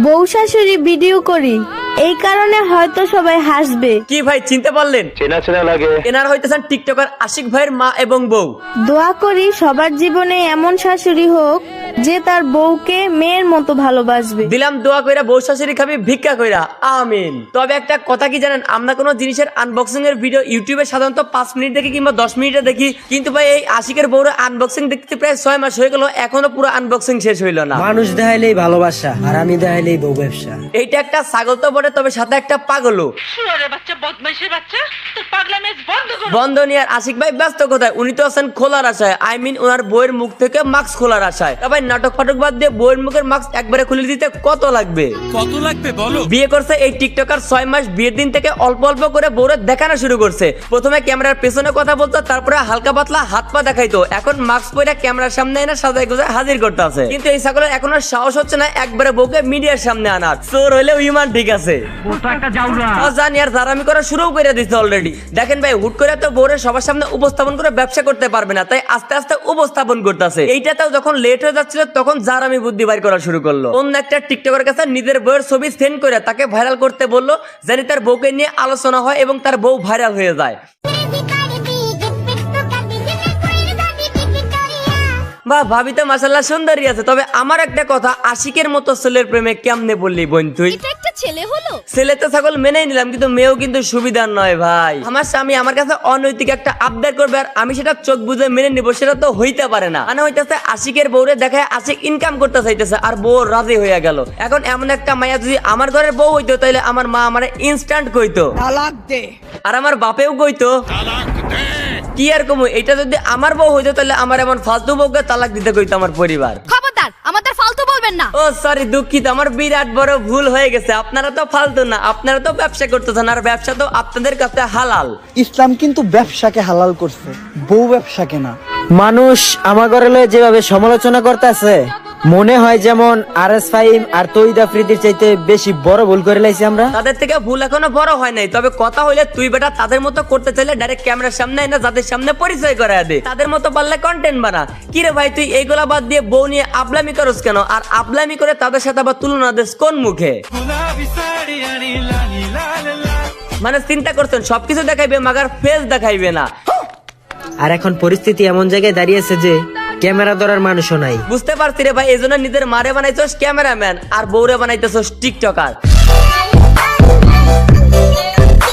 বউ শাশুড়ি ভিডিও করি, এই কারণে হয়তো সবাই হাসবে। কি ভাই চিনতে পারলেন? চেনা চেনা লাগে। এনারা হইতেছেন টিকটকার আশিক ভাইয়ের মা এবং বউ। দোয়া করি সবার জীবনে এমন শাশুড়ি হোক যে তার বউকে মেয়ের মতো ভালোবাসবে। দিলাম দোয়া কইরা বউ শাশুড়ি খাবি ভিক্ষা কইরা, আমিন। তবে একটা কথা কি জানেন, আমরা কোনো জিনিসের আনবক্সিং এর ভিডিও ইউটিউবে সাধারণত 5 মিনিট দেখি কিংবা 10 মিনিটে দেখি, কিন্তু ভাই এই আশিকের বউর আনবক্সিং দেখতে প্রায় 6 মাস হয়ে গেল, এখনো পুরো আনবক্সিং শেষ হইল না। মানুষ দেখাইলেই ভালোবাসা আর আমি দেখাইলেই বউ ব্যবসা। এইটা একটা ছাগল তো বটে, তবে সাথে একটা পাগলও। শুয়োরের বাচ্চা, বদমাইশের বাচ্চা, তোর পাগলামি বন্ধ কর। বন্ধ নিয়ে আর আশিক ভাই ব্যস্ত কোথায়? উনি তো আছেন খোলার আশায়, আই মিন ওনার বইয়ের মুখ থেকে মাস্ক খোলার আশায়। তবে নাটক ফাটক বাদ দিয়ে বইয়ের মুখের মাস্ক একবারে খুলে দিতে কত লাগবে বলো? বিয়ে করছে এই টিকটকার 6 মাস, বিয়ের দিন থেকে অল্প অল্প করে বউরে দেখানো শুরু করছে। প্রথমে ক্যামেরার পেছনে কথা বলতো, তারপরে হালকা পাতলা হাত পা দেখাইতো, এখন মাস্ক পরে ক্যামেরার সামনে এনে সাজাই গুজাই হাজির করতে আছে। কিন্তু এই ছাগলের এখন আর সাহস হচ্ছে না একবারে বউকে মিডিয়ার সামনে আনার। চোর হইলেও ইমান ঠিক আছে, জানি আর জারামি করা শুরু করে দিচ্ছে অলরেডি। দেখেন ভাই, হুট করে তো বউরে সবার সামনে উপস্থাপন করে ব্যবসা করতে পারবে না, তাই আস্তে আস্তে উপস্থাপন করতেছে। এইটাতেও যখন লেট হয়ে যাচ্ছিল তখন জারামি বুদ্ধি বাইর করা শুরু করলো। অন্য একটা টিকটকের কাছে নিজের বউয়ের ছবি সেন্ড করে তাকে ভাইরাল করতে বললো, জানি তার বউকে নিয়ে আলোচনা হয় এবং তার বউ ভাইরাল হয়ে যায়। বা ভাবি তো মাশাআল্লাহ সুন্দরী আছে। তবে আমার একটা কথা, আশিকের মতো ছেলের প্রেমে কেমনে বললি বোন তুই? এটা একটা ছেলে হলো? ছেলে তো ছাগল মেনেই নিলাম, কিন্তু মেয়েও কিন্তু সুবিধার নয় ভাই। আমার স্বামী আমার কাছে অনৈতিক একটা আবদার করবে আর আমি সেটা চোখ বুঝে মেনে নিবো, সেটা তো হইতে পারে না। মানে হইতেছে আশিকের বউরে দেখায় আশিক ইনকাম করতে চাইতেছে আর বউ রাজি হয়ে গেল। এখন এমন একটা মাইয়া যদি আমার ঘরের বউ হইতো, তাহলে আমার মা আমার ইনস্ট্যান্ট কইতো তালাক দে, আর আমার বাপেও কইতো তালাক দে। কি আর কমু, এটা যদি আমার বউ হইতো তাহলে আমার এমন ফালতু বউকে তালাক দিতে কইতো আমার পরিবার। খবরদার আমাদের ফালতু বলবেন না। ও সরি, দুঃখিত, আমার বিরাট বড় ভুল হয়ে গেছে। আপনারা তো ফালতু না, আপনারা তো ব্যবসা করতেছেন, আর ব্যবসা তো আপনাদের কাছে হালাল। ইসলাম কিন্তু ব্যবসাকে হালাল করছে, বউ ব্যবসাকে না। মানুষ আমার ঘরে লয়ে যেভাবে সমালোচনা করতেছে, মনে হয় যেমন আরএস ফাহিম আর তৌহিদ আফ্রিদির চাইতে বেশি বড় ভুল করে লাইছি আমরা। তাদের থেকে ভুল এখনো বড় হয় নাই, তবে কথা হইলে তুই বেটা তাদের মতো করতে চাইলে ডাইরেক্ট ক্যামেরার সামনে এনে যাদের সামনে পরিচয় করায় দে, তাদের মতো পারলে কন্টেন্ট বানা। কি রে ভাই, তুই এইগুলা বাদ দিয়ে বউ নিয়ে আবলামি করস কেন? আর আবলামি করে তাদের সাথে আবার তুলনা দেশ কোন মুখে? মানে চিন্তা করছেন সবকিছু দেখাইবে মাগার ফেস দেখাইবে না। আর এখন পরিস্থিতি এমন জায়গায় দাঁড়িয়েছে যে ক্যামেরা ধরার মানুষও নাই। বুঝতে পারছি রে ভাই, এজন্য নিজের মারে বানাইছস ক্যামেরাম্যান আর বউরে বানাইতেছস টিকটকার।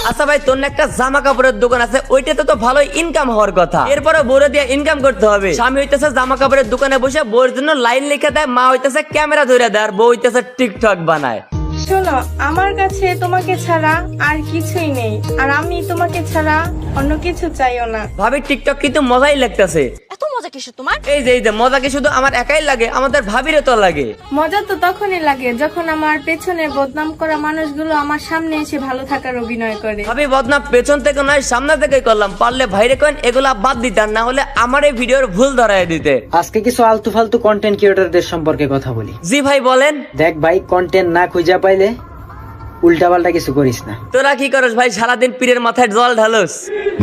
আচ্ছা ভাই, তোর একটা জামা কাপড়ের দোকান আছে, ওইটাতে তো ভালোই ইনকাম হওয়ার কথা। এরপরে বউরে দিয়ে ইনকাম করতে হবে। স্বামী হইতেছে জামা কাপড়ের দোকানে বসে বউর জন্য লাইন লিখে দেয়, মা হইতেছে ক্যামেরা ধরে দেয়, আর বউ হইতেছে টিকটক বানায়। শোনো, আমার কাছে তোমাকে ছাড়া আর কিছুই নেই, আর আমি তোমাকে ছাড়া অন্য কিছু চাইও না। ভাবি টিকটক কিন্তু মজাই লাগতেছে। এত মজা কিসের তোমার? এই যে মজা কি শুধু আমার একাই লাগে, আমাদের ভাবিরও তো লাগে। মজা তো তখনই লাগে যখন আমার পেছনে বদনাম করা মানুষগুলো আমার সামনে এসে ভালো থাকার অভিনয় করে। ভাবি বদনাম পেছন থেকে নয় সামনে থেকে করলাম, পারলে ভাইরে কইন এগুলা বাদ দিতেন, না হলে আমার এই ভিডিওর ভুল ধরায় দিতে। আজকে কিছু আলতু ফালতু কন্টেন্ট ক্রিয়েটরদের সম্পর্কে কথা বলি। জি ভাই বলেন। দেখ ভাই, কন্টেন্ট না খুঁজে পাইলে উল্টা পাল্টা কিছু করিস না। তোরা কি করস ভাই, সারাদিন পীরের মাথায় জল ঢালস?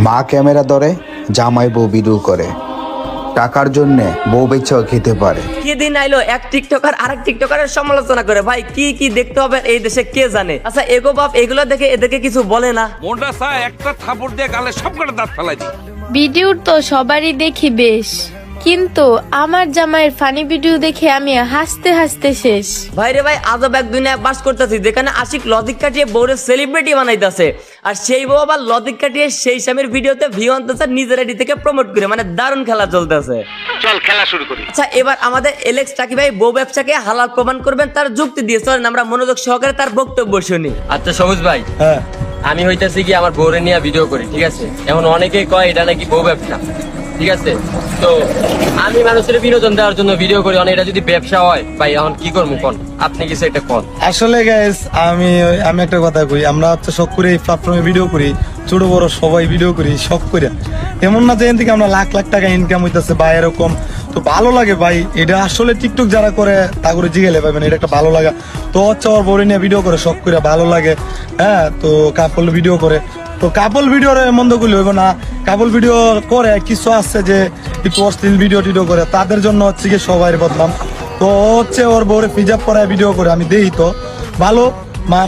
মা ক্যামেরা ধরে, জামাই বউ ভিডিও করে, টাকার জন্য বউ বেচাও খেতে পারে। কি দিন আইলো এক টিকটকার আরেক টিকটকারের সমালোচনা করে, ভাই কি কি দেখতে হবে এই দেশে কে জানে। আচ্ছা এগো বাপ, এগুলো দেখে এদেরকে কিছু বলে না? মোটা সা একটা থাপড় দিয়ে গালে সব কটা দাঁত ফেলাই দি। ভিডিও তো সবারই দেখি বেশ, কিন্তু আমার জামাইয়ের ফানি ভিডিও দেখে আমি হাসতে হাসতে শেষ। ভাইরে ভাই, আজব এক দুনিয়ায় বাস করতেছি যেখানে আশিক লজিক কাটিয়ে বউরে সেলিব্রিটি বানাইতেছে, আর সেই বউ আবার লজিক কাটিয়ে সেই স্বামীর ভিডিওতে ভিউ আনতেছে নিজের আইডি থেকে প্রমোট করে। মানে দারুণ খেলা চলতেছে। চল খেলা শুরু করি। আচ্ছা এবার আমাদের এলেক্স টাকি ভাই বউ ব্যবসাকে হালাল প্রমাণ করবেন তার যুক্তি দিয়ে। চলেন আমরা মনোযোগ সহকারে তার বক্তব্য শুনি। আচ্ছা সবুজ ভাই, আমি হইতেছি কি আমার বউরে নিয়ে ভিডিও করি, ঠিক আছে? এখন অনেকেই কয় এটা নাকি বউ ব্যবসা, ঠিক আছে? তো আমি মানুষের বিনোদন দেওয়ার জন্য ভিডিও করি, অনেক এটা যদি ব্যবসা হয় ভাই এখন কি করবো কোন? আপনি কিছু একটা কোন। আসলে গাইস, আমি একটা কথা কই, আমরা হচ্ছে শখ করে এই প্ল্যাটফর্মে ভিডিও করি, ছোট বড় সবাই ভিডিও করি শখ করে। এমন না যে এখান থেকে আমরা লাখ লাখ টাকা ইনকাম হইতেছে বা এরকম। তো ভালো লাগে ভাই, এটা আসলে টিকটক যারা করে তা করে জিগেলে পাবেন, এটা একটা ভালো লাগা। তো হচ্ছে ওর বড় নিয়ে ভিডিও করে শখ করে ভালো লাগে। হ্যাঁ, তো কাপল ভিডিও করে, তো কাপল ভিডিওর মন্দ করলে হইব না। কাপল ভিডিও করে কিছু আছে যে একটু অশ্লীল ভিডিও টিডিও করে, তাদের জন্য হচ্ছে কি সবাই বদনাম। তো হচ্ছে ওর বউরে ফিজাব করায় ভিডিও করে আমি দেই। তো ভালো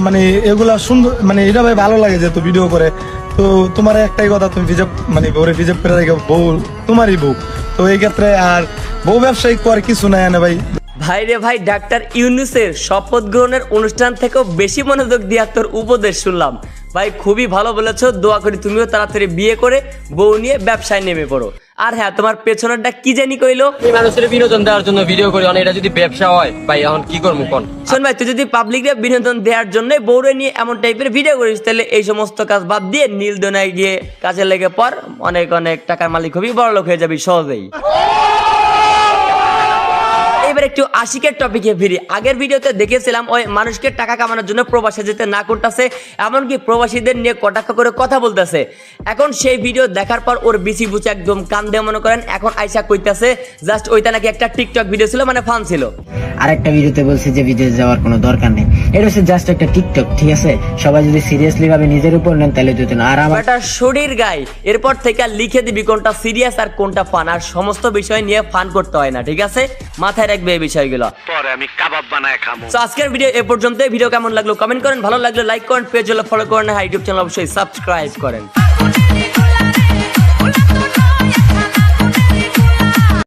মানে এগুলা সুন্দর, মানে এটা ভাই ভালো লাগে যে তো ভিডিও করে। তো তোমার একটাই কথা, তুমি মানে ওরে রিজার্ভ করে রেখে বউ তোমারই বউ, তো এই ক্ষেত্রে আর বউ ব্যবসায়ী করে কিছু নাই না ভাই। ভাই রে ভাই, ডাক্তার ইউনূসের শপথ গ্রহণের অনুষ্ঠান থেকেও বেশি মনোযোগ দিয়ে তোর উপদেশ শুনলাম ভাই, খুবই ভালো বলেছো। দোয়া করি তুমিও তাড়াতাড়ি বিয়ে করে বউ নিয়ে ব্যবসায় নেমে পড়ো। আর হ্যাঁ, তোমার পেছনেরটা কি জানি কইলো? আমি মানুষের বিনোদন দেওয়ার জন্য ভিডিও করি, অনেক এটা যদি ব্যবসা হয় ভাই এখন কি করবো কোন? শোন ভাই, তুই যদি পাবলিকরে বিনোদন দেওয়ার জন্য বউরে নিয়ে এমন টাইপের ভিডিও করিস, তাহলে এই সমস্ত কাজ বাদ দিয়ে নীল দোনায় গিয়ে কাজে লেগে পর, অনেক অনেক টাকার মালিক হবি, বড় লোক হয়ে যাবি সহজেই। এবার একটু আশিকের টপিকে ফিরি। আগের ভিডিওতে দেখেছিলাম ওই মানুষকে টাকা কামানোর জন্য প্রবাসে যেতে না করতেছে, এমনকি প্রবাসীদের নিয়ে কটাক্ষ করে কথা বলতেছে। এখন সেই ভিডিও দেখার পর ওর বিসি বুচে একদম কান্দে মনে করেন। এখন আইসা কইতাছে জাস্ট ওইটা নাকি একটা টিকটক ভিডিও ছিল, মানে ফান ছিল। আরেকটা ভিডিওতে বলছে যে বিদেশ যাওয়ার কোনো দরকার নেই, এটা হচ্ছে জাস্ট একটা টিকটক, ঠিক আছে? সবাই যদি সিরিয়াসলি ভাবে নিজের উপর নেন তাহলে দিত না। আর আমার একটা শরীর গায়ে এরপর থেকে লিখে দিবি কোনটা সিরিয়াস আর কোনটা ফান, আর সমস্ত বিষয় নিয়ে ফান করতে হয় না, ঠিক আছে? মাথায় রাখবে এই বিষয়গুলো। পরে আমি কাবাব বানায় খামু। তো আজকের ভিডিও এ পর্যন্ত। ভিডিও কেমন লাগলো কমেন্ট করেন, ভালো লাগলে লাইক করেন, পেজ হলে ফলো করেন, ইউটিউব চ্যানেল অবশ্যই সাবস্ক্রাইব করেন।